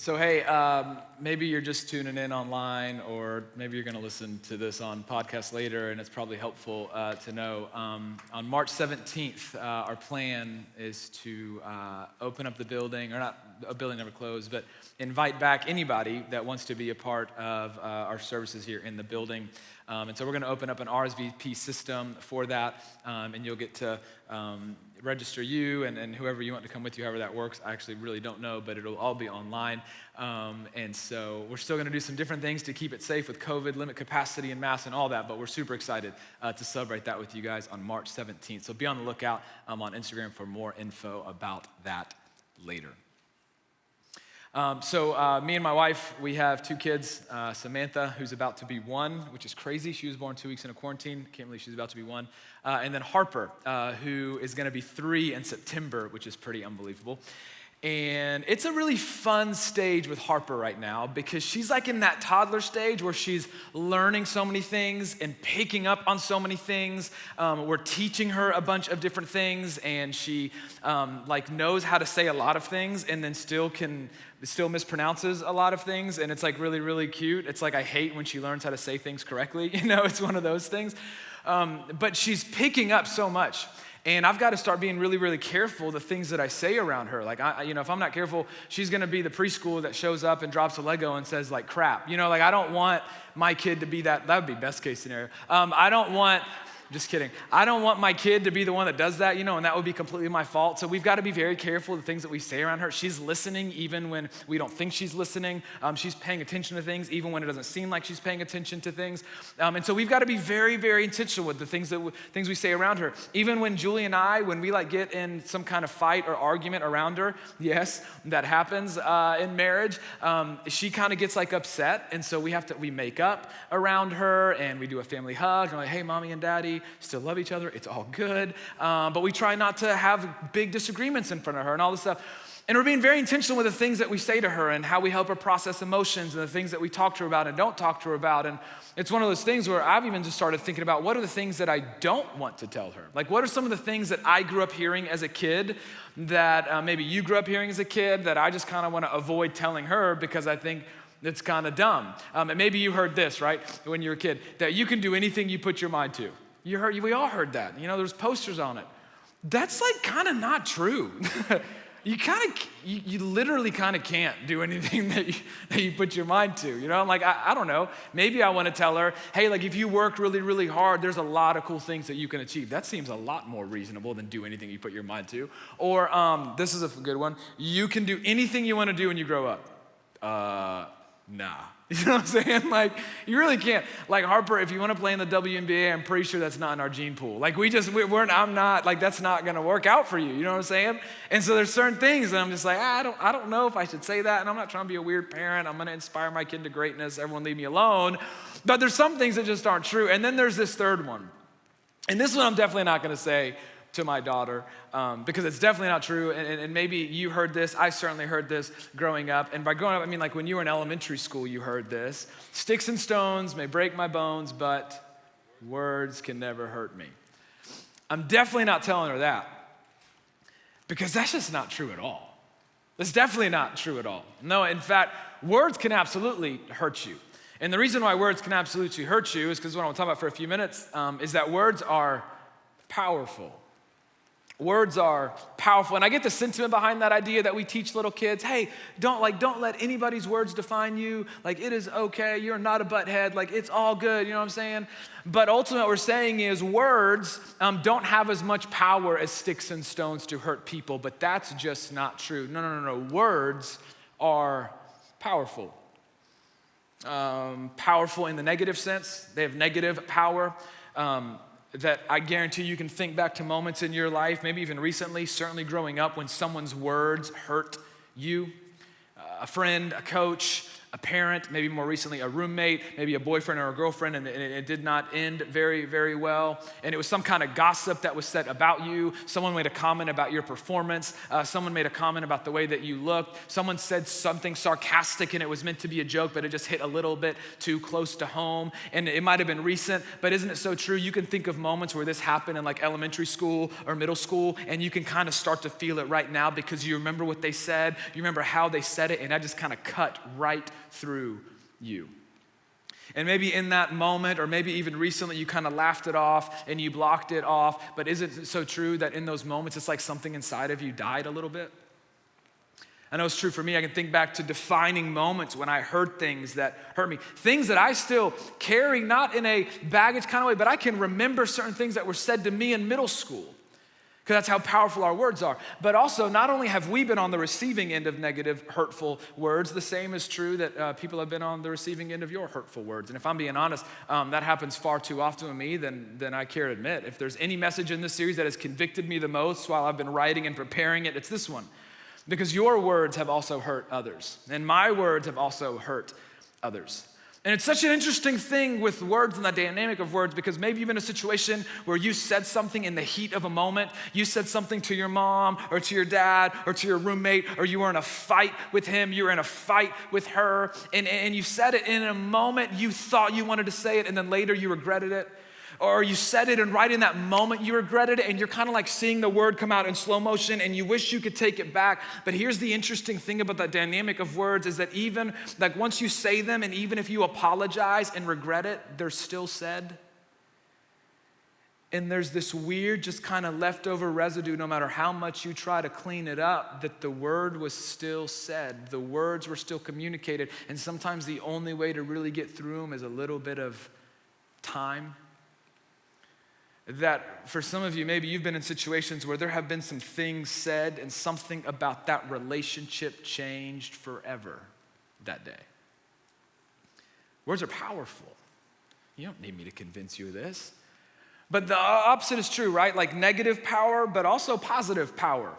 So hey, maybe you're just tuning in online, or maybe you're going to listen to this on podcast later, and it's probably helpful to know. On March 17th, our plan is to open up the building, or not, a building never closed, but invite back anybody that wants to be a part of our services here in the building. And so we're going to open up an RSVP system for that, and you'll get to register you and whoever you want to come with you, however that works. I actually really don't know, but it'll all be online. And so we're still going to do some different things to keep it safe with COVID, limit capacity and mass and all that, but we're super excited to celebrate that with you guys on March 17th. So be on the lookout on Instagram for more info about that later. So me and my wife, we have two kids, Samantha, who's about to be 1, which is crazy. She was born 2 weeks into quarantine. Can't believe she's about to be 1. And then Harper, who is going to be 3 in September, which is pretty unbelievable. And it's a really fun stage with Harper right now because she's like in that toddler stage where she's learning so many things and picking up on so many things. We're teaching her a bunch of different things, and she like knows how to say a lot of things and then still mispronounces a lot of things, and it's like really, really cute. It's like I hate when she learns how to say things correctly. It's one of those things. But she's picking up so much. And I've got to start being really, really careful the things that I say around her. Like, if I'm not careful, she's going to be the preschooler that shows up and drops a Lego and says, like, crap. I don't want my kid to be that. That would be best case scenario. Just kidding. I don't want my kid to be the one that does that, and that would be completely my fault. So we've got to be very careful of the things that we say around her. She's listening even when we don't think she's listening. She's paying attention to things even when it doesn't seem like she's paying attention to things. And so we've got to be very, very intentional with the things we say around her. Even when Julie and I, when we get in some kind of fight or argument around her, yes, that happens in marriage, she kind of gets upset. And so we make up around her, and we do a family hug. And we're like, hey, mommy and daddy still love each other. It's all good. But we try not to have big disagreements in front of her and all this stuff. And we're being very intentional with the things that we say to her and how we help her process emotions and the things that we talk to her about and don't talk to her about. And it's one of those things where I've even just started thinking about what are the things that I don't want to tell her? Like, what are some of the things that I grew up hearing as a kid that maybe you grew up hearing as a kid that I just kind of want to avoid telling her because I think it's kind of dumb. And maybe you heard this, right, when you were a kid, that you can do anything you put your mind to. We all heard that. There's posters on it. That's kind of not true. You literally kind of can't do anything that you put your mind to. I don't know. Maybe I want to tell her, hey, if you work really, really hard, there's a lot of cool things that you can achieve. That seems a lot more reasonable than do anything you put your mind to. Or this is a good one. You can do anything you want to do when you grow up. Nah. You know what I'm saying? You really can't. Harper, if you want to play in the WNBA, I'm pretty sure that's not in our gene pool. I'm not, that's not going to work out for you. You know what I'm saying? And so there's certain things that I'm just I don't know if I should say that. And I'm not trying to be a weird parent. I'm going to inspire my kid to greatness. Everyone leave me alone. But there's some things that just aren't true. And then there's this third one. And this one I'm definitely not going to say to my daughter, because it's definitely not true, and maybe you heard this. I certainly heard this growing up, and by growing up, I mean when you were in elementary school, you heard this. Sticks and stones may break my bones, but words can never hurt me. I'm definitely not telling her that, because that's just not true at all. That's definitely not true at all. No, in fact, words can absolutely hurt you. And the reason why words can absolutely hurt you is because what I want to talk about for a few minutes is that words are powerful. Words are powerful. And I get the sentiment behind that idea that we teach little kids, hey, don't let anybody's words define you. It is okay. You're not a butthead. It's all good. You know what I'm saying? But ultimately what we're saying is words don't have as much power as sticks and stones to hurt people, but that's just not true. No. Words are powerful. Powerful in the negative sense. They have negative power. That I guarantee you can think back to moments in your life, maybe even recently, certainly growing up, when someone's words hurt you. A friend, a coach, a parent, maybe more recently a roommate, maybe a boyfriend or a girlfriend, and it did not end very, very well. And it was some kind of gossip that was said about you. Someone made a comment about your performance. Someone made a comment about the way that you looked. Someone said something sarcastic and it was meant to be a joke, but it just hit a little bit too close to home. And it might have been recent, but isn't it so true? You can think of moments where this happened in like elementary school or middle school, and you can kind of start to feel it right now because you remember what they said, you remember how they said it, and that just kind of cut right through you. And maybe in that moment, or maybe even recently, you kind of laughed it off and you blocked it off, but isn't it so true that in those moments, it's like something inside of you died a little bit? I know it's true for me. I can think back to defining moments when I heard things that hurt me, things that I still carry, not in a baggage kind of way, but I can remember certain things that were said to me in middle school, because that's how powerful our words are. But also, not only have we been on the receiving end of negative, hurtful words, the same is true that people have been on the receiving end of your hurtful words. And if I'm being honest, that happens far too often with me than I care to admit. If there's any message in this series that has convicted me the most while I've been writing and preparing it, it's this one. Because your words have also hurt others, and my words have also hurt others. And it's such an interesting thing with words and the dynamic of words, because maybe you've been in a situation where you said something in the heat of a moment. You said something to your mom or to your dad or to your roommate, or you were in a fight with him, you were in a fight with her, and you said it in a moment you thought you wanted to say it, and then later you regretted it. Or you said it and right in that moment you regretted it, and you're kind of like seeing the word come out in slow motion and you wish you could take it back. But here's the interesting thing about that dynamic of words is that even like once you say them, and even if you apologize and regret it, they're still said. And there's this weird just kind of leftover residue, no matter how much you try to clean it up, that the word was still said. The words were still communicated. And sometimes the only way to really get through them is a little bit of time. That for some of you, maybe you've been in situations where there have been some things said and something about that relationship changed forever that day. Words are powerful. You don't need me to convince you of this. But the opposite is true, right? Like negative power, but also positive power.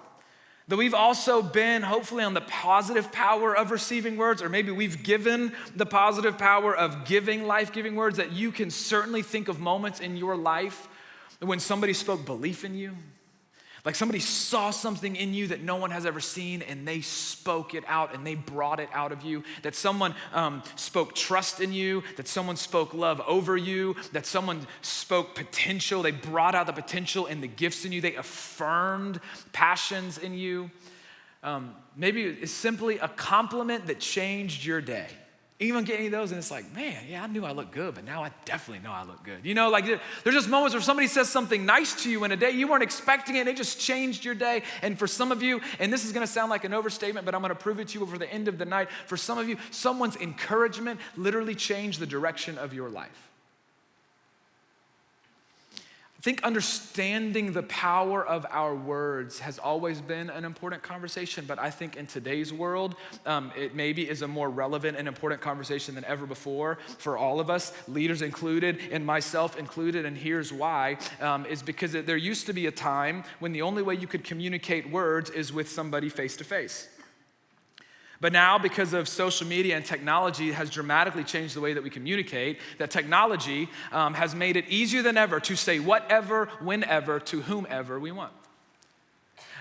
That we've also been hopefully on the positive power of receiving words, or maybe we've given the positive power of giving life-giving words, that you can certainly think of moments in your life when somebody spoke belief in you, like somebody saw something in you that no one has ever seen and they spoke it out and they brought it out of you, that someone spoke trust in you, that someone spoke love over you, that someone spoke potential, they brought out the potential and the gifts in you, they affirmed passions in you. Maybe it's simply a compliment that changed your day. You even get any of those and it's like, man, yeah, I knew I looked good, but now I definitely know I look good. You know, like there's just moments where somebody says something nice to you in a day, you weren't expecting it, and it just changed your day. And for some of you, and this is gonna sound like an overstatement, but I'm gonna prove it to you before the end of the night. For some of you, someone's encouragement literally changed the direction of your life. I think understanding the power of our words has always been an important conversation, but I think in today's world, it maybe is a more relevant and important conversation than ever before for all of us, leaders included and myself included, and here's why, is because there used to be a time when the only way you could communicate words is with somebody face to face. But now, because of social media and technology has dramatically changed the way that we communicate, that technology has made it easier than ever to say whatever, whenever, to whomever we want.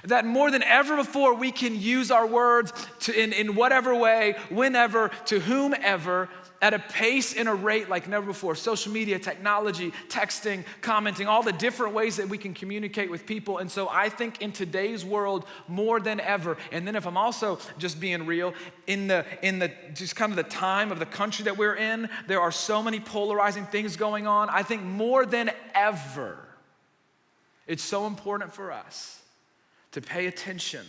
That more than ever before, we can use our words in whatever way, whenever, to whomever, at a pace and a rate like never before. Social media, technology, texting, commenting, all the different ways that we can communicate with people. And so I think in today's world, more than ever, and then if I'm also just being real, in the just kind of the time of the country that we're in, there are so many polarizing things going on. I think more than ever, it's so important for us to pay attention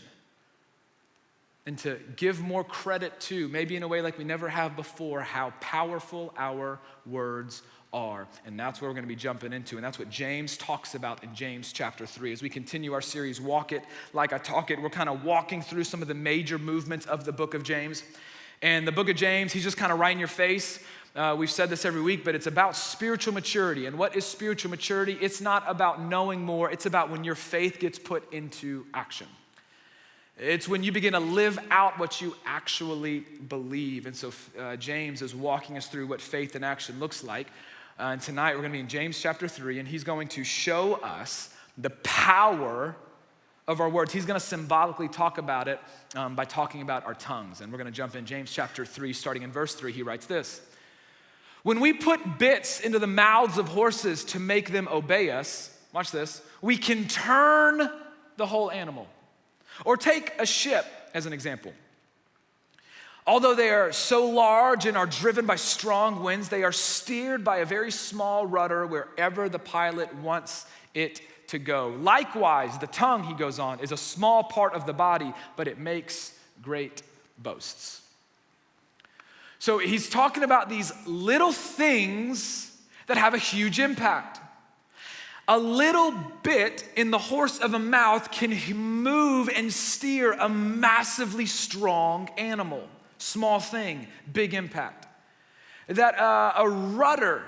and to give more credit to, maybe in a way like we never have before, how powerful our words are. And that's what we're going to be jumping into. And that's what James talks about in James chapter 3. As we continue our series, Walk It Like I Talk It, we're kind of walking through some of the major movements of the book of James. And the book of James, he's just kind of right in your face. We've said this every week, but it's about spiritual maturity. And what is spiritual maturity? It's not about knowing more. It's about when your faith gets put into action. It's when you begin to live out what you actually believe. And so James is walking us through what faith in action looks like. And tonight we're going to be in James chapter 3, and he's going to show us the power of our words. He's going to symbolically talk about it by talking about our tongues. And we're going to jump in James chapter 3, starting in verse 3. He writes this: "When we put bits into the mouths of horses to make them obey us," watch this, "we can turn the whole animal." Or take a ship as an example. "Although they are so large and are driven by strong winds, they are steered by a very small rudder wherever the pilot wants it to go. Likewise, the tongue," he goes on, "is a small part of the body, but it makes great boasts." So he's talking about these little things that have a huge impact. A little bit in the horse of a mouth can move and steer a massively strong animal. Small thing, big impact. That a rudder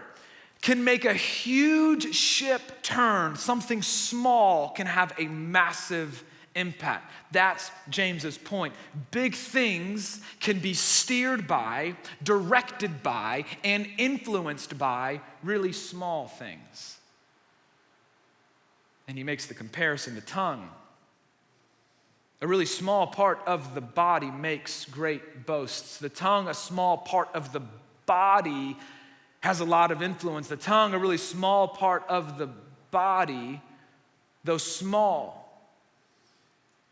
can make a huge ship turn. Something small can have a massive impact. That's James's point. Big things can be steered by, directed by, and influenced by really small things. And he makes the comparison to tongue. A really small part of the body makes great boasts. The tongue, a small part of the body, has a lot of influence. The tongue, a really small part of the body, though small,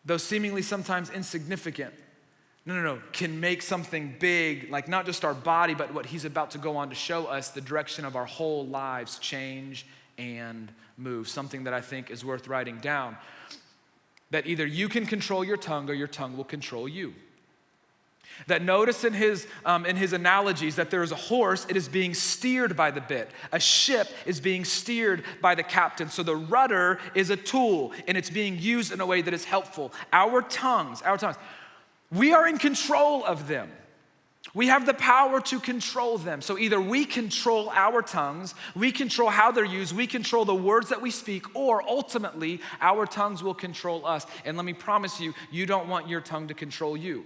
though seemingly sometimes insignificant, can make something big, like not just our body, but what he's about to go on to show us, the direction of our whole lives change and move. Something that I think is worth writing down. That either you can control your tongue or your tongue will control you. That notice in his analogies that there is a horse, it is being steered by the bit. A ship is being steered by the captain. So the rudder is a tool and it's being used in a way that is helpful. Our tongues, we are in control of them. We have the power to control them. So either we control our tongues, we control how they're used, we control the words that we speak, or ultimately our tongues will control us. And let me promise you, you don't want your tongue to control you.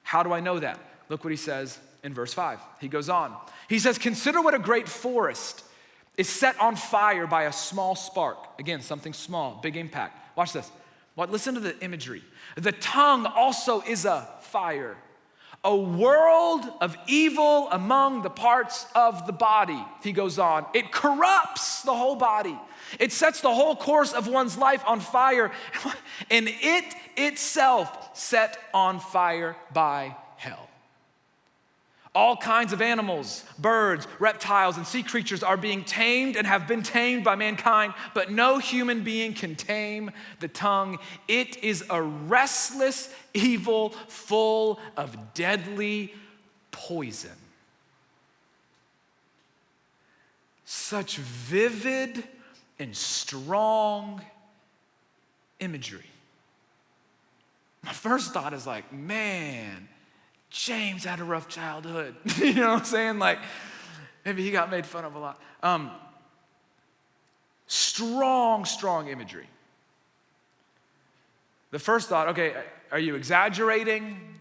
How do I know that? Look what he says in verse 5. He goes on. He says, "Consider what a great forest is set on fire by a small spark." Again, something small, big impact. Watch this. Listen to the imagery. "The tongue also is a fire, a world of evil among the parts of the body." He goes on. "It corrupts the whole body. It sets the whole course of one's life on fire, and it itself set on fire by hell. All kinds of animals, birds, reptiles, and sea creatures are being tamed and have been tamed by mankind, but no human being can tame the tongue. It is a restless evil full of deadly poison." Such vivid and strong imagery. My first thought is like, man, James had a rough childhood. You know what I'm saying? Like, maybe he got made fun of a lot. Strong imagery. The first thought, okay, are you exaggerating?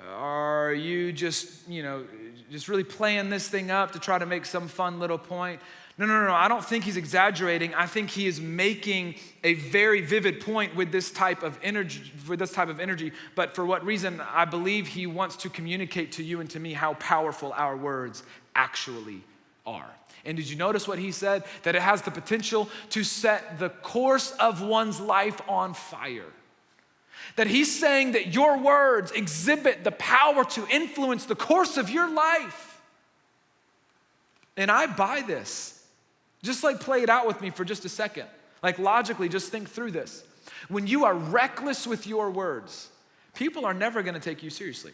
Are you just really playing this thing up to try to make some fun little point? No. I don't think he's exaggerating. I think he is making a very vivid point with this type of energy. But for what reason? I believe he wants to communicate to you and to me how powerful our words actually are. And did you notice what he said? That it has the potential to set the course of one's life on fire. That he's saying that your words exhibit the power to influence the course of your life. And I buy this. Just play it out with me for just a second. Logically, just think through this. When you are reckless with your words, people are never going to take you seriously.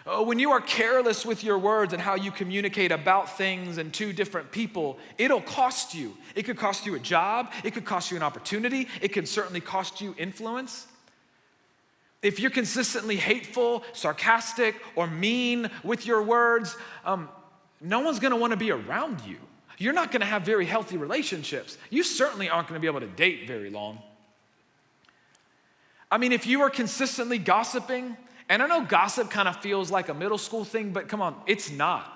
When you are careless with your words and how you communicate about things and to different people, it'll cost you. It could cost you a job. It could cost you an opportunity. It can certainly cost you influence. If you're consistently hateful, sarcastic, or mean with your words, no one's going to want to be around you. You're not going to have very healthy relationships. You certainly aren't going to be able to date very long. I mean, if you are consistently gossiping, and I know gossip kind of feels like a middle school thing, but come on, it's not.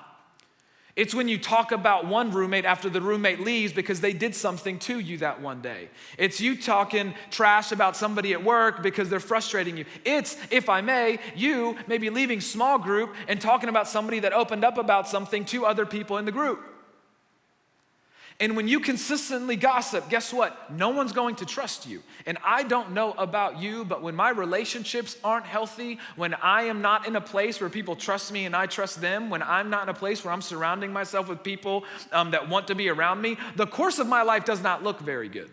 It's when you talk about one roommate after the roommate leaves because they did something to you that one day. It's you talking trash about somebody at work because they're frustrating you. It's, if I may, you maybe leaving small group and talking about somebody that opened up about something to other people in the group. And when you consistently gossip, guess what? No one's going to trust you. And I don't know about you, but when my relationships aren't healthy, when I am not in a place where people trust me and I trust them, when I'm not in a place where I'm surrounding myself with people that want to be around me, the course of my life does not look very good.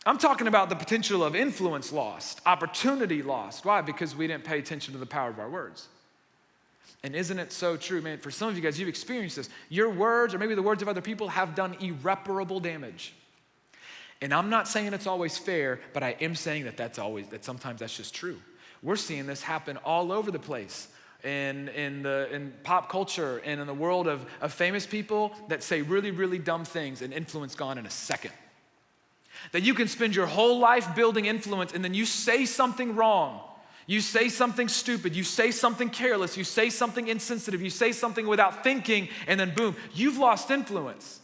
I'm talking about the potential of influence lost, opportunity lost. Why? Because we didn't pay attention to the power of our words. And isn't it so true, man? For some of you guys, you've experienced this. Your words, or maybe the words of other people, have done irreparable damage. And I'm not saying it's always fair, but I am saying that sometimes that's just true. We're seeing this happen all over the place in pop culture and in the world of famous people that say really, really dumb things and influence gone in a second. That you can spend your whole life building influence and then you say something wrong. You say something stupid, you say something careless, you say something insensitive, you say something without thinking, and then boom, you've lost influence.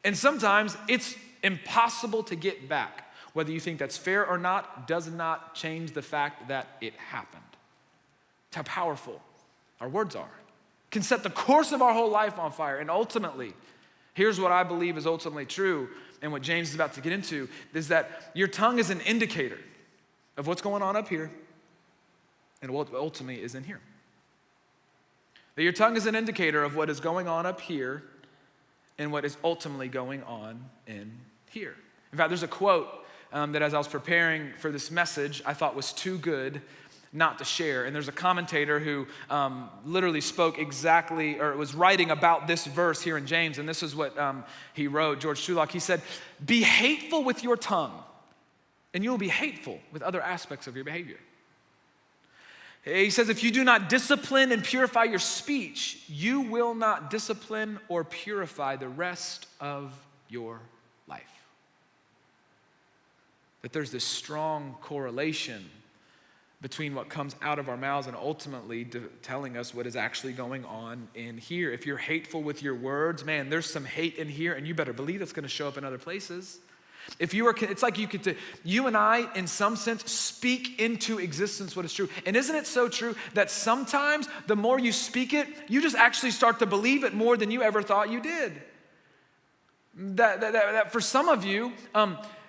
And sometimes it's impossible to get back. Whether you think that's fair or not does not change the fact that it happened. It's how powerful our words are. Can set the course of our whole life on fire. And ultimately, here's what I believe is ultimately true, and what James is about to get into, is that your tongue is an indicator of what's going on up here and what ultimately is in here. That your tongue is an indicator of what is going on up here and what is ultimately going on in here. In fact, there's a quote that as I was preparing for this message, I thought was too good not to share. And there's a commentator who literally spoke exactly, or was writing about this verse here in James, and this is what he wrote, George Trulock. He said, "Be hateful with your tongue, and you will be hateful with other aspects of your behavior." He says, if you do not discipline and purify your speech, you will not discipline or purify the rest of your life. That there's this strong correlation between what comes out of our mouths and ultimately telling us what is actually going on in here. If you're hateful with your words, man, there's some hate in here, and you better believe that's going to show up in other places. It's like you and I, in some sense, speak into existence what is true. And isn't it so true that sometimes the more you speak it, you just actually start to believe it more than you ever thought you did? That for some of you,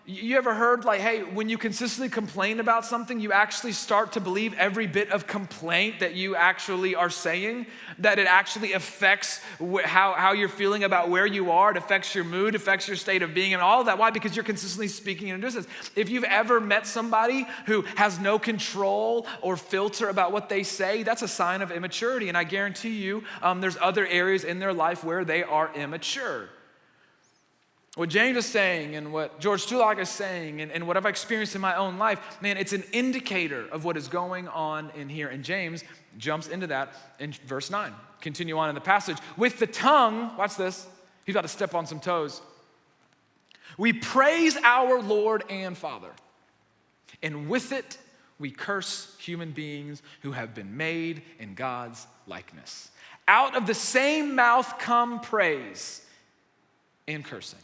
you ever heard like, hey, when you consistently complain about something, you actually start to believe every bit of complaint that you actually are saying, that it actually affects how you're feeling about where you are. It affects your mood, affects your state of being and all of that. Why? Because you're consistently speaking in distance. If you've ever met somebody who has no control or filter about what they say, that's a sign of immaturity. And I guarantee you, there's other areas in their life where they are immature. What James is saying and what George Trulock is saying and what I've experienced in my own life, man, it's an indicator of what is going on in here. And James jumps into that in verse 9. Continue on in the passage. With the tongue, watch this, he's about to step on some toes. We praise our Lord and Father, and with it we curse human beings who have been made in God's likeness. Out of the same mouth come praise and cursing.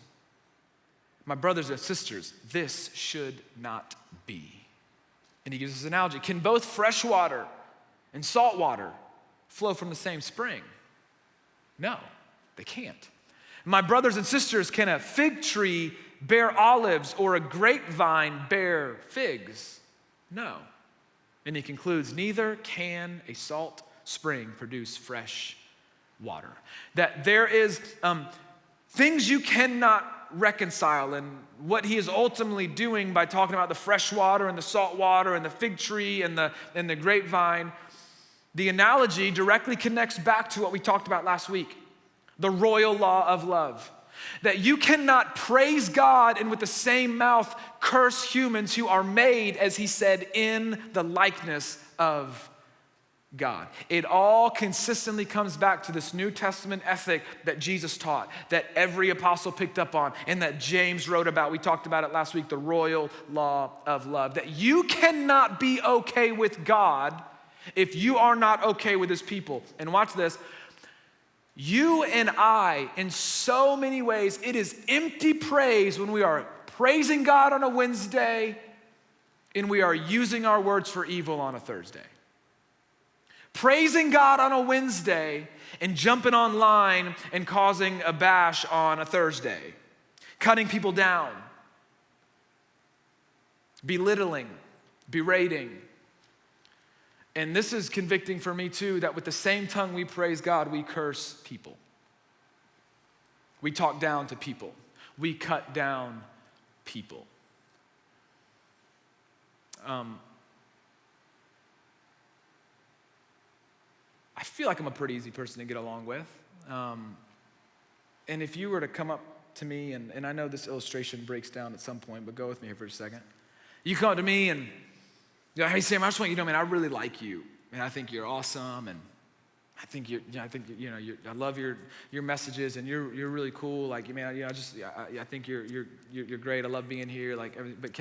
My brothers and sisters, this should not be. And he gives us an analogy. Can both fresh water and salt water flow from the same spring? No, they can't. My brothers and sisters, can a fig tree bear olives or a grapevine bear figs? No. And he concludes, neither can a salt spring produce fresh water. That there is things you cannot reconcile, and what he is ultimately doing by talking about the fresh water and the salt water and the fig tree and the grapevine, the analogy directly connects back to what we talked about last week, the royal law of love. That you cannot praise God and with the same mouth curse humans who are made, as he said, in the likeness of God. It all consistently comes back to this New Testament ethic that Jesus taught, that every apostle picked up on, and that James wrote about. We talked about it last week, the royal law of love. That you cannot be okay with God if you are not okay with his people. And watch this. You and I, in so many ways, it is empty praise when we are praising God on a Wednesday and we are using our words for evil on a Thursday. Praising God on a Wednesday and jumping online and causing a bash on a Thursday. Cutting people down. Belittling. Berating. And this is convicting for me too, that with the same tongue we praise God, we curse people. We talk down to people. We cut down people. I feel like I'm a pretty easy person to get along with. And if you were to come up to me, and I know this illustration breaks down at some point, but go with me here for a second. You come up to me and, hey Sam, I just want you to know, man, I really like you. And I think you're awesome. And I think I love your messages, and you're really cool. Like, man, I think you're great. I love being here. Like, but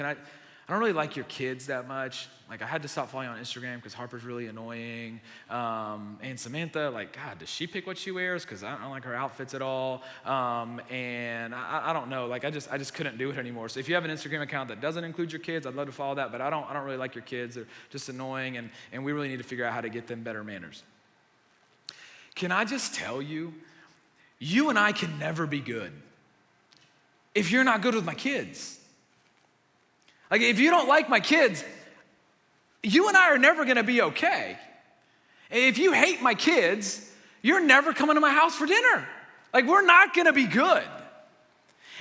I don't really like your kids that much. Like, I had to stop following you on Instagram because Harper's really annoying. And Samantha, like, God, does she pick what she wears? Because I don't like her outfits at all. And I don't know. Like, I just couldn't do it anymore. So if you have an Instagram account that doesn't include your kids, I'd love to follow that. But I don't really like your kids. They're just annoying, and we really need to figure out how to get them better manners. Can I just tell you, you and I can never be good if you're not good with my kids. Like, if you don't like my kids, you and I are never gonna be okay. If you hate my kids, you're never coming to my house for dinner. Like, we're not gonna be good.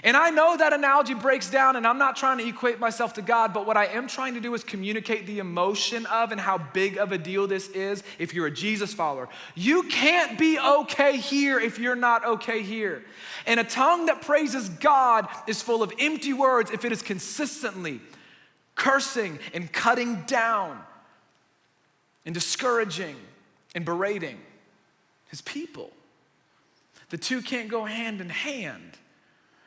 And I know that analogy breaks down, and I'm not trying to equate myself to God, but what I am trying to do is communicate the emotion of and how big of a deal this is if you're a Jesus follower. You can't be okay here if you're not okay here. And a tongue that praises God is full of empty words if it is consistently cursing and cutting down and discouraging and berating his people. The two can't go hand in hand.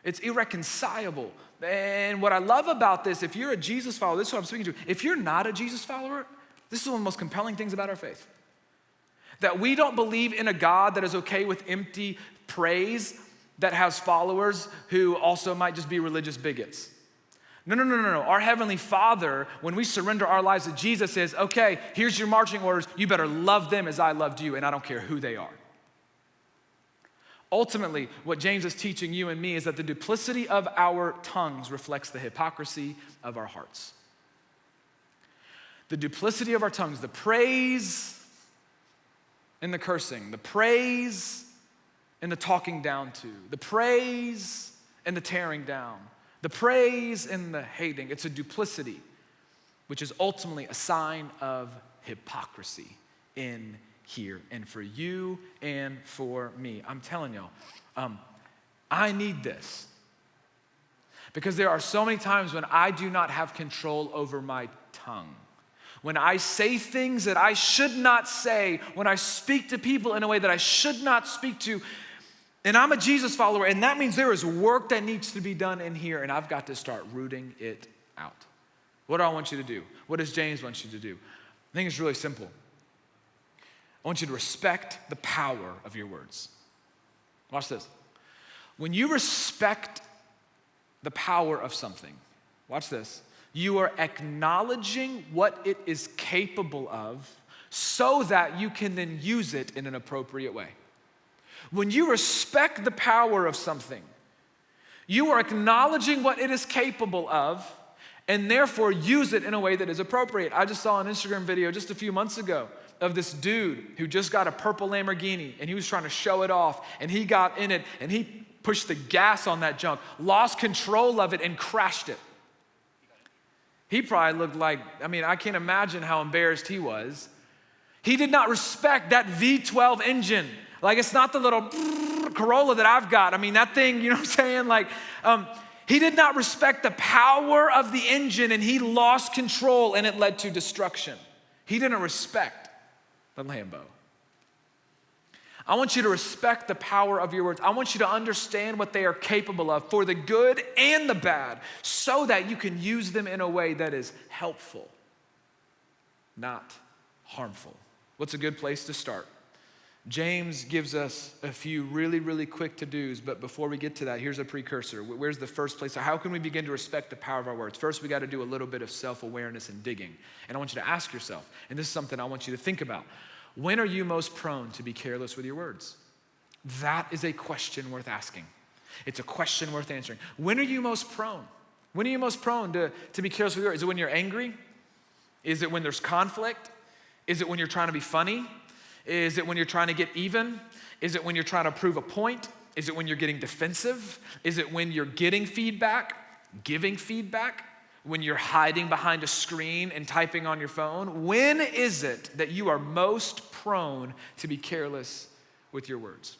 It's irreconcilable. And what I love about this, if you're a Jesus follower, this is what I'm speaking to. If you're not a Jesus follower, this is one of the most compelling things about our faith. That we don't believe in a God that is okay with empty praise, that has followers who also might just be religious bigots. No. Our Heavenly Father, when we surrender our lives to Jesus, says, okay, here's your marching orders. You better love them as I loved you, and I don't care who they are. Ultimately, what James is teaching you and me is that the duplicity of our tongues reflects the hypocrisy of our hearts. The duplicity of our tongues, the praise and the cursing, the praise and the talking down to, the praise and the tearing down, the praise and the hating. It's a duplicity, which is ultimately a sign of hypocrisy in here, and for you and for me. I'm telling y'all, I need this. Because there are so many times when I do not have control over my tongue. When I say things that I should not say, when I speak to people in a way that I should not speak to, and I'm a Jesus follower, and that means there is work that needs to be done in here, and I've got to start rooting it out. What do I want you to do? What does James want you to do? I think it's really simple. I want you to respect the power of your words. Watch this. When you respect the power of something, watch this, you are acknowledging what it is capable of so that you can then use it in an appropriate way. When you respect the power of something, you are acknowledging what it is capable of and therefore use it in a way that is appropriate. I just saw an Instagram video just a few months ago of this dude who just got a purple Lamborghini, and he was trying to show it off, and he got in it and he pushed the gas on that junk, lost control of it, and crashed it. He probably looked like, I can't imagine how embarrassed he was. He did not respect that V12 engine. Like, it's not the little Corolla that I've got. That thing, you know what I'm saying? Like, he did not respect the power of the engine, and he lost control, and it led to destruction. He didn't respect the Lambo. I want you to respect the power of your words. I want you to understand what they are capable of for the good and the bad, so that you can use them in a way that is helpful, not harmful. What's a good place to start? James gives us a few really, really quick to-dos, but before we get to that, here's a precursor. Where's the first place? So how can we begin to respect the power of our words? First, we got to do a little bit of self-awareness and digging. And I want you to ask yourself, and this is something I want you to think about. When are you most prone to be careless with your words? That is a question worth asking. It's a question worth answering. When are you most prone? When are you most prone to be careless with your words? Is it when you're angry? Is it when there's conflict? Is it when you're trying to be funny? Is it when you're trying to get even? Is it when you're trying to prove a point? Is it when you're getting defensive? Is it when you're getting feedback, giving feedback? When you're hiding behind a screen and typing on your phone? When is it that you are most prone to be careless with your words?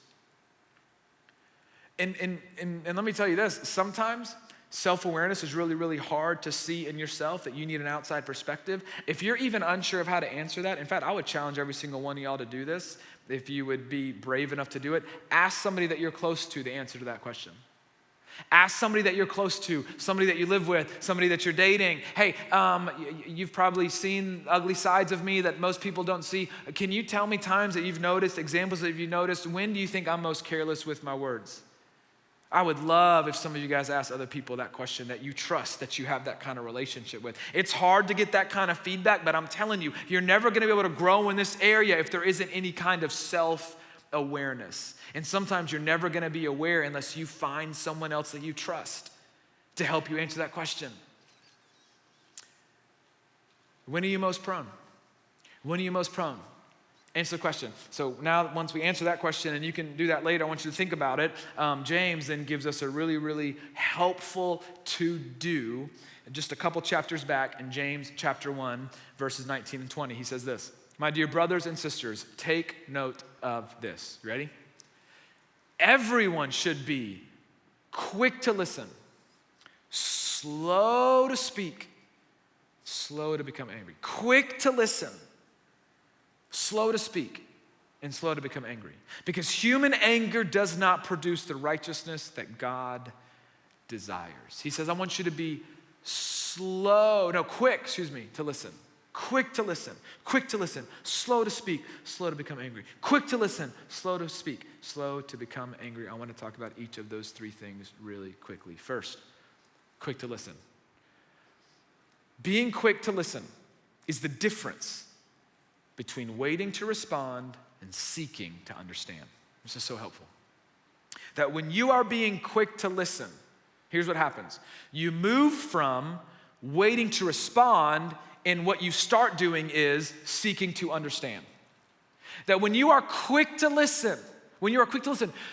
And let me tell you this, sometimes self-awareness is really, really hard to see in yourself, that you need an outside perspective. If you're even unsure of how to answer that, in fact, I would challenge every single one of y'all to do this, if you would be brave enough to do it. Ask somebody that you're close to the answer to that question. Ask somebody that you're close to, somebody that you live with, somebody that you're dating. Hey, you've probably seen ugly sides of me that most people don't see. Can you tell me times that you've noticed, examples that you've noticed? When do you think I'm most careless with my words? I would love if some of you guys ask other people that question that you trust, that you have that kind of relationship with. It's hard to get that kind of feedback, but I'm telling you, you're never gonna be able to grow in this area if there isn't any kind of self-awareness. And sometimes you're never gonna be aware unless you find someone else that you trust to help you answer that question. When are you most prone? When are you most prone? Answer the question. So now, once we answer that question, and you can do that later, I want you to think about it. James then gives us a really, really helpful to-do. Just a couple chapters back in James chapter 1, verses 19 and 20, he says this: "My dear brothers and sisters, take note of this." You ready? Everyone should be quick to listen, slow to speak, slow to become angry. Quick to listen, slow to speak, and slow to become angry. Because human anger does not produce the righteousness that God desires. He says, I want you to be quick to listen. Quick to listen, slow to speak, slow to become angry. Quick to listen, slow to speak, slow to become angry. I want to talk about each of those three things really quickly. First, quick to listen. Being quick to listen is the difference between waiting to respond and seeking to understand. This is so helpful. That when you are being quick to listen, here's what happens. You move from waiting to respond, and what you start doing is seeking to understand. That when you are quick to listen,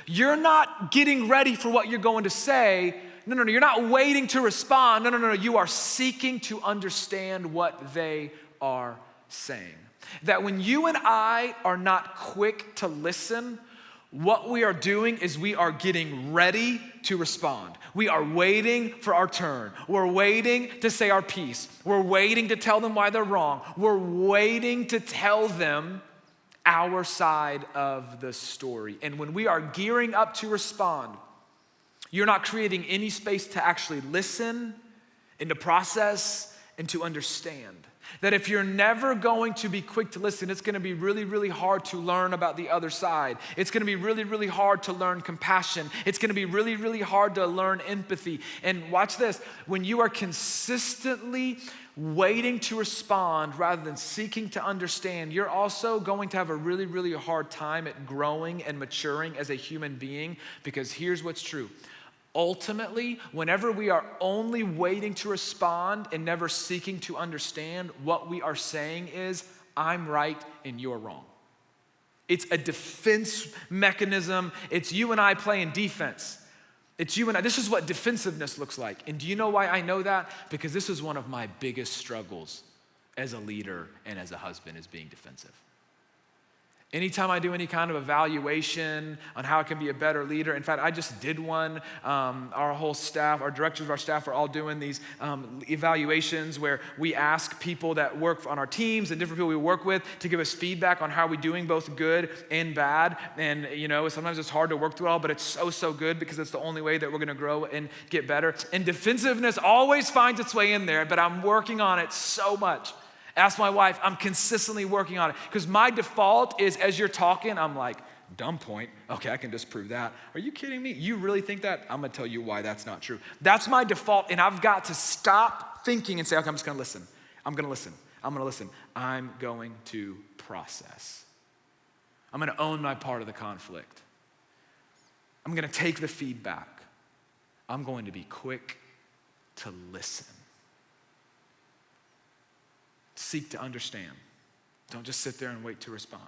you're not getting ready for what you're going to say. No, you're not waiting to respond. No, you are seeking to understand what they are saying. That when you and I are not quick to listen, what we are doing is we are getting ready to respond. We are waiting for our turn. We're waiting to say our piece. We're waiting to tell them why they're wrong. We're waiting to tell them our side of the story. And when we are gearing up to respond, you're not creating any space to actually listen and to process and to understand. That if you're never going to be quick to listen, it's going to be really, really hard to learn about the other side. It's going to be really, really hard to learn compassion. It's going to be really, really hard to learn empathy. And watch this, when you are consistently waiting to respond rather than seeking to understand, you're also going to have a really, really hard time at growing and maturing as a human being, because here's what's true. Ultimately, whenever we are only waiting to respond and never seeking to understand, what we are saying is, I'm right and you're wrong. It's a defense mechanism. It's you and I playing defense. It's you and I. This is what defensiveness looks like. And do you know why I know that? Because this is one of my biggest struggles as a leader and as a husband, is being defensive. Anytime I do any kind of evaluation on how I can be a better leader, in fact, I just did one. Our whole staff, our directors of our staff are all doing these evaluations where we ask people that work on our teams and different people we work with to give us feedback on how we're doing, both good and bad. And sometimes it's hard to work through all, but it's so good because it's the only way that we're gonna grow and get better. And defensiveness always finds its way in there, but I'm working on it so much. Ask my wife, I'm consistently working on it. Because my default is, as you're talking, I'm like, dumb point. Okay, I can disprove that. Are you kidding me? You really think that? I'm gonna tell you why that's not true. That's my default, and I've got to stop thinking and say, okay, I'm just gonna listen. I'm gonna listen. I'm going to process. I'm gonna own my part of the conflict. I'm gonna take the feedback. I'm going to be quick to listen. Seek to understand. Don't just sit there and wait to respond.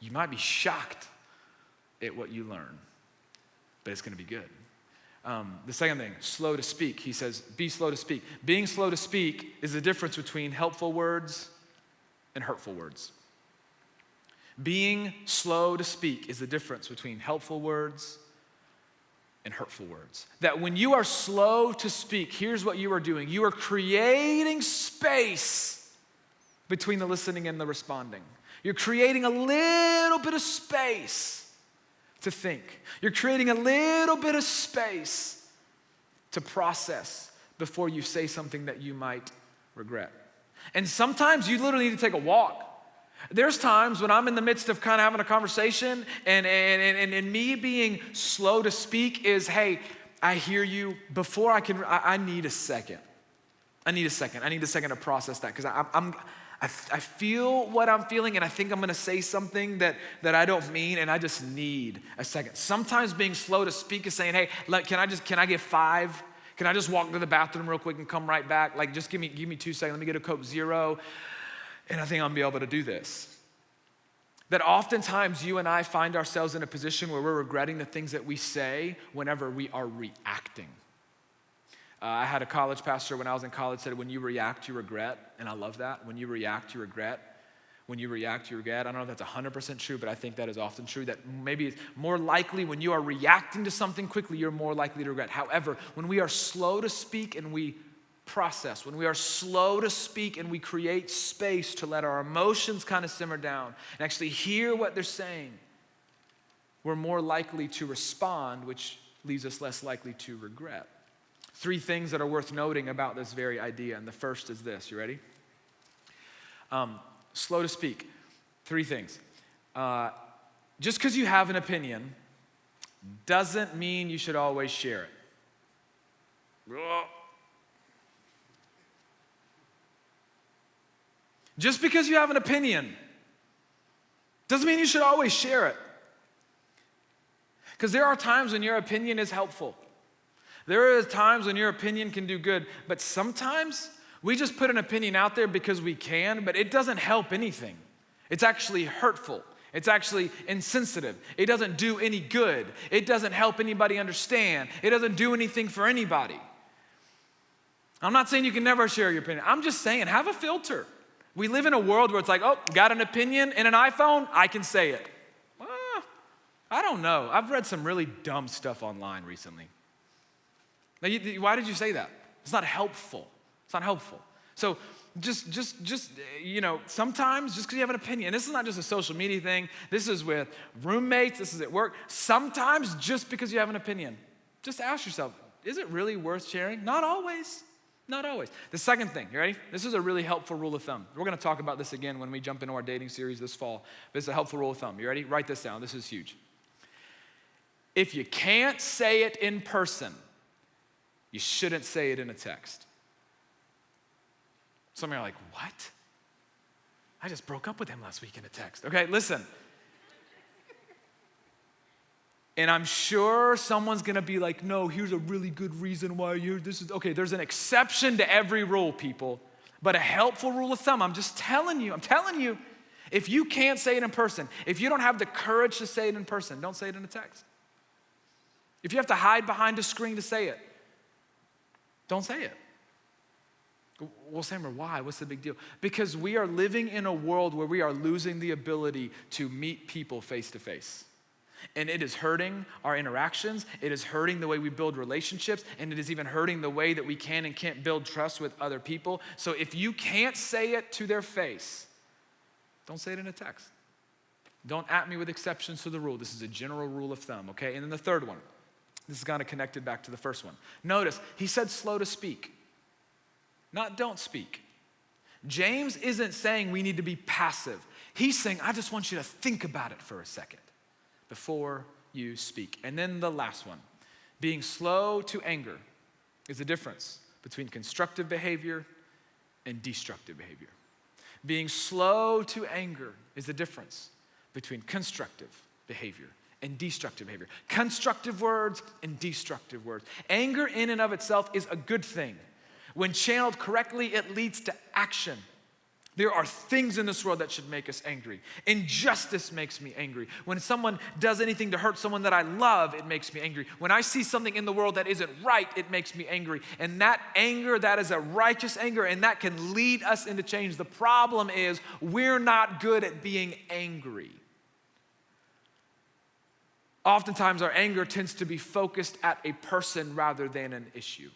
You might be shocked at what you learn, but it's gonna be good. The second thing, slow to speak. He says, be slow to speak. Being slow to speak is the difference between helpful words and hurtful words. Being slow to speak is the difference between helpful words and hurtful words. That when you are slow to speak, here's what you are doing. You are creating space between the listening and the responding. You're creating a little bit of space to think. You're creating a little bit of space to process before you say something that you might regret. And sometimes you literally need to take a walk. There's times when I'm in the midst of kind of having a conversation and me being slow to speak is, hey, I hear you. Before I need a second. I need a second to process that because I feel what I'm feeling and I think I'm gonna say something that I don't mean and I just need a second. Sometimes being slow to speak is saying, hey, can I get 5? Can I just walk to the bathroom real quick and come right back? Like just give me 2 seconds, let me get a Coke Zero and I think I'm gonna be able to do this. That oftentimes you and I find ourselves in a position where we're regretting the things that we say whenever we are reacting. I had a college pastor when I was in college said, when you react, you regret. And I love that. When you react, you regret. When you react, you regret. I don't know if that's 100% true, but I think that is often true. That maybe it's more likely when you are reacting to something quickly, you're more likely to regret. However, when we are slow to speak and we process, when we are slow to speak and we create space to let our emotions kind of simmer down and actually hear what they're saying, we're more likely to respond, which leaves us less likely to regret. 3 things that are worth noting about this very idea, and the first is this. You ready? Slow to speak. 3 things. Just because you have an opinion doesn't mean you should always share it. Just because you have an opinion doesn't mean you should always share it. Because there are times when your opinion is helpful. There are times when your opinion can do good, but sometimes we just put an opinion out there because we can, but it doesn't help anything. It's actually hurtful. It's actually insensitive. It doesn't do any good. It doesn't help anybody understand. It doesn't do anything for anybody. I'm not saying you can never share your opinion. I'm just saying have a filter. We live in a world where it's like, oh, got an opinion in an iPhone? I can say it. I don't know. I've read some really dumb stuff online recently. Now, why did you say that? It's not helpful. It's not helpful. So just sometimes just because you have an opinion, and this is not just a social media thing, this is with roommates, this is at work. Sometimes just because you have an opinion, just ask yourself, is it really worth sharing? Not always. Not always. The second thing, you ready? This is a really helpful rule of thumb. We're going to talk about this again when we jump into our dating series this fall. But it's a helpful rule of thumb. You ready? Write this down. This is huge. If you can't say it in person, you shouldn't say it in a text. Some of you are like, what? I just broke up with him last week in a text. Okay, listen. And I'm sure someone's gonna be like, no, here's a really good reason why okay, there's an exception to every rule, people. But a helpful rule of thumb, I'm telling you, if you can't say it in person, if you don't have the courage to say it in person, don't say it in a text. If you have to hide behind a screen to say it, don't say it. Well, Sammer, why? What's the big deal? Because we are living in a world where we are losing the ability to meet people face to face. And it is hurting our interactions. It is hurting the way we build relationships. And it is even hurting the way that we can and can't build trust with other people. So if you can't say it to their face, don't say it in a text. Don't at me with exceptions to the rule. This is a general rule of thumb, okay? And then the third one. This is kind of connected back to the first one. Notice, he said slow to speak, not don't speak. James isn't saying we need to be passive. He's saying, I just want you to think about it for a second before you speak. And then the last one, being slow to anger is the difference between constructive behavior and destructive behavior. Being slow to anger is the difference between constructive behavior and destructive behavior. Constructive words and destructive words. Anger in and of itself is a good thing. When channeled correctly, it leads to action. There are things in this world that should make us angry. Injustice makes me angry. When someone does anything to hurt someone that I love, it makes me angry. When I see something in the world that isn't right, it makes me angry. And that anger, that is a righteous anger, and that can lead us into change. The problem is we're not good at being angry. Oftentimes our anger tends to be focused at a person rather than an issue.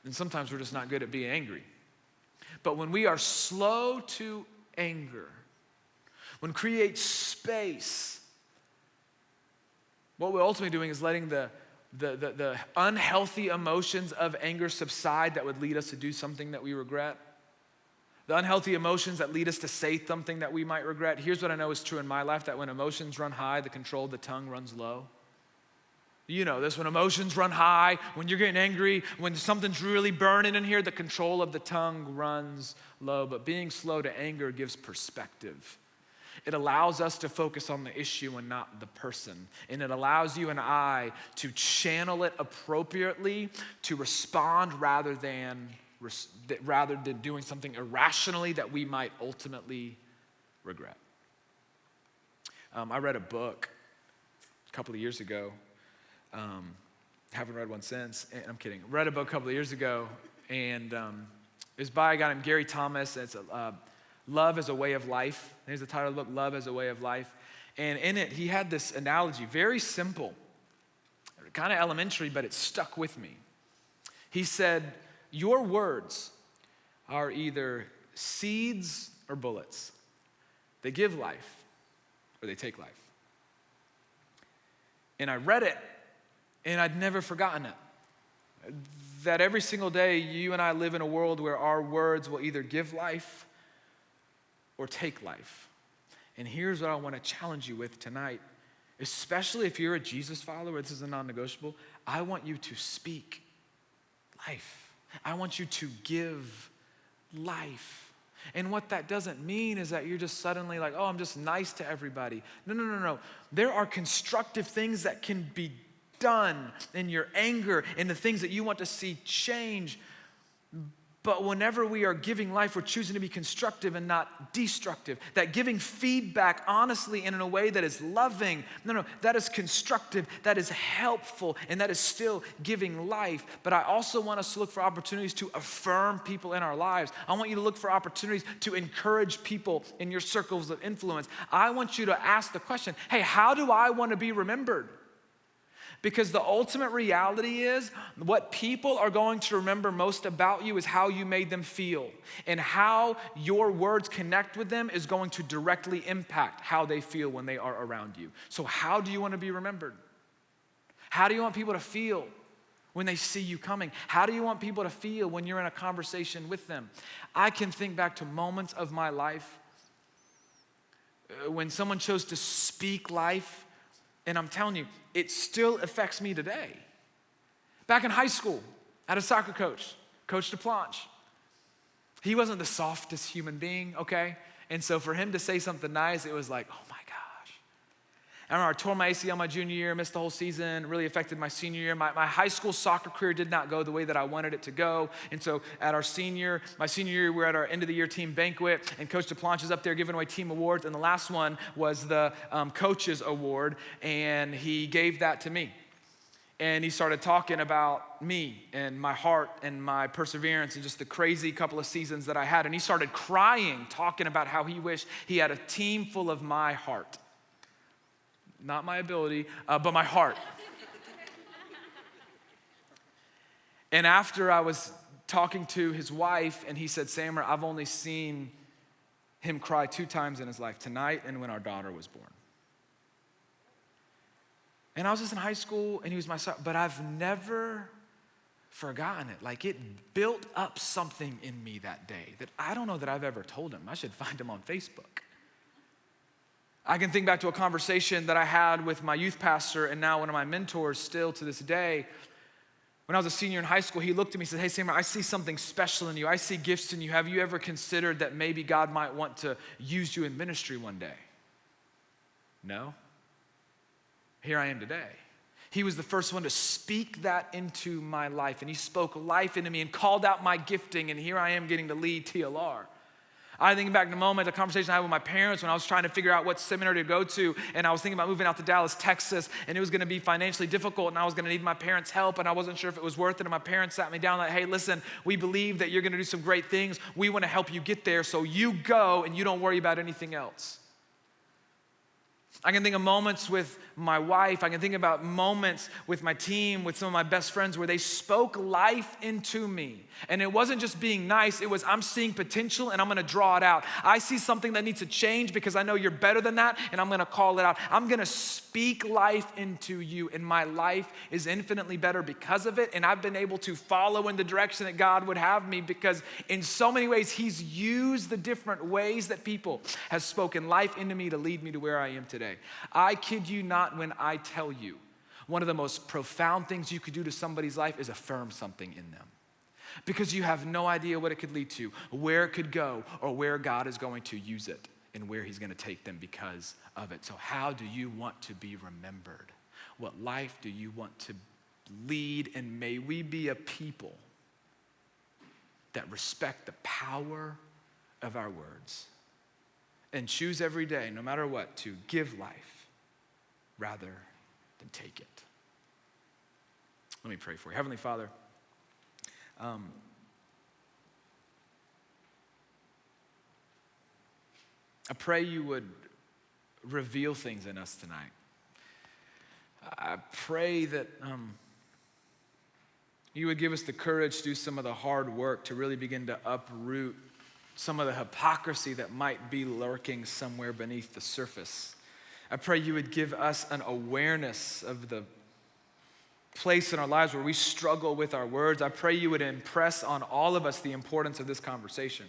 And sometimes we're just not good at being angry. But when we are slow to anger, when create space, what we're ultimately doing is letting the unhealthy emotions of anger subside that would lead us to do something that we regret. The unhealthy emotions that lead us to say something that we might regret. Here's what I know is true in my life, that when emotions run high, the control of the tongue runs low. You know this, when emotions run high, when you're getting angry, when something's really burning in here, the control of the tongue runs low. But being slow to anger gives perspective. It allows us to focus on the issue and not the person. And it allows you and I to channel it appropriately, to respond rather than doing something irrationally that we might ultimately regret. I read a book a couple of years ago. Haven't read one since. I'm kidding. Read a book a couple of years ago, and it's by a guy named Gary Thomas. It's Love as a Way of Life. Here's the title of the book, Love as a Way of Life. And in it, he had this analogy, very simple, kind of elementary, but it stuck with me. He said, your words are either seeds or bullets. They give life or they take life. And I read it, and I'd never forgotten it. That every single day, you and I live in a world where our words will either give life or take life. And here's what I want to challenge you with tonight, especially if you're a Jesus follower, this is a non-negotiable. I want you to speak life. I want you to give life. And what that doesn't mean is that you're just suddenly like, oh, I'm just nice to everybody. No. There are constructive things that can be done in your anger and the things that you want to see change. But whenever we are giving life, we're choosing to be constructive and not destructive. That giving feedback honestly and in a way that is loving, that is constructive, that is helpful, and that is still giving life. But I also want us to look for opportunities to affirm people in our lives. I want you to look for opportunities to encourage people in your circles of influence. I want you to ask the question, hey, how do I want to be remembered? Because the ultimate reality is what people are going to remember most about you is how you made them feel. And how your words connect with them is going to directly impact how they feel when they are around you. So how do you want to be remembered? How do you want people to feel when they see you coming? How do you want people to feel when you're in a conversation with them? I can think back to moments of my life when someone chose to speak life. And I'm telling you, it still affects me today. Back in high school, I had a soccer coach, Coach DePlanche. He wasn't the softest human being, okay? And so for him to say something nice, it was like, oh my gosh. I remember I tore my ACL my junior year, missed the whole season, really affected my senior year. My high school soccer career did not go the way that I wanted it to go. And so at my senior year, we're at our end of the year team banquet, and Coach DePlanche is up there giving away team awards. And the last one was the coach's award, and he gave that to me. And he started talking about me and my heart and my perseverance and just the crazy couple of seasons that I had. And he started crying, talking about how he wished he had a team full of my heart. Not my ability, but my heart. And after I was talking to his wife, and he said, Sammer, I've only seen him cry 2 times in his life, tonight and when our daughter was born. And I was just in high school, and he was my son, but I've never forgotten it. Like, it built up something in me that day that I don't know that I've ever told him. I should find him on Facebook. I can think back to a conversation that I had with my youth pastor and now one of my mentors still to this day. When I was a senior in high school, he looked at me and said, hey, Sammer, I see something special in you. I see gifts in you. Have you ever considered that maybe God might want to use you in ministry one day? No. Here I am today. He was the first one to speak that into my life, and he spoke life into me and called out my gifting, and here I am getting to lead TLR. I think back to the moment, a conversation I had with my parents when I was trying to figure out what seminary to go to, and I was thinking about moving out to Dallas, Texas, and it was gonna be financially difficult, and I was gonna need my parents' help, and I wasn't sure if it was worth it, and my parents sat me down like, hey, listen, we believe that you're gonna do some great things. We wanna help you get there, so you go and you don't worry about anything else. I can think of moments with my wife. I can think about moments with my team, with some of my best friends where they spoke life into me. And it wasn't just being nice. It was, I'm seeing potential and I'm gonna draw it out. I see something that needs to change because I know you're better than that, and I'm gonna call it out. I'm gonna speak life into you, and my life is infinitely better because of it. And I've been able to follow in the direction that God would have me, because in so many ways, he's used the different ways that people have spoken life into me to lead me to where I am today. I kid you not when I tell you, one of the most profound things you could do to somebody's life is affirm something in them. Because you have no idea what it could lead to, where it could go, or where God is going to use it and where he's going to take them because of it. So how do you want to be remembered? What life do you want to lead? And may we be a people that respect the power of our words and choose every day, no matter what, to give life rather than take it. Let me pray for you. Heavenly Father, I pray you would reveal things in us tonight. I pray that you would give us the courage to do some of the hard work to really begin to uproot some of the hypocrisy that might be lurking somewhere beneath the surface. I pray you would give us an awareness of the place in our lives where we struggle with our words. I pray you would impress on all of us the importance of this conversation.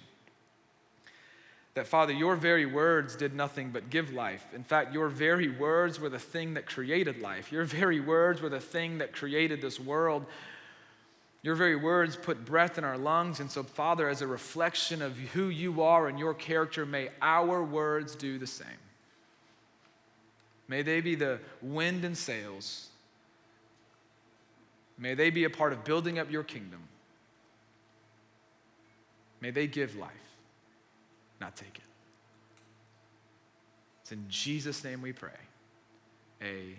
That, Father, your very words did nothing but give life. In fact, your very words were the thing that created life. Your very words were the thing that created this world. Your very words put breath in our lungs. And so, Father, as a reflection of who you are and your character, may our words do the same. May they be the wind and sails. May they be a part of building up your kingdom. May they give life, not take it. It's in Jesus' name we pray. Amen.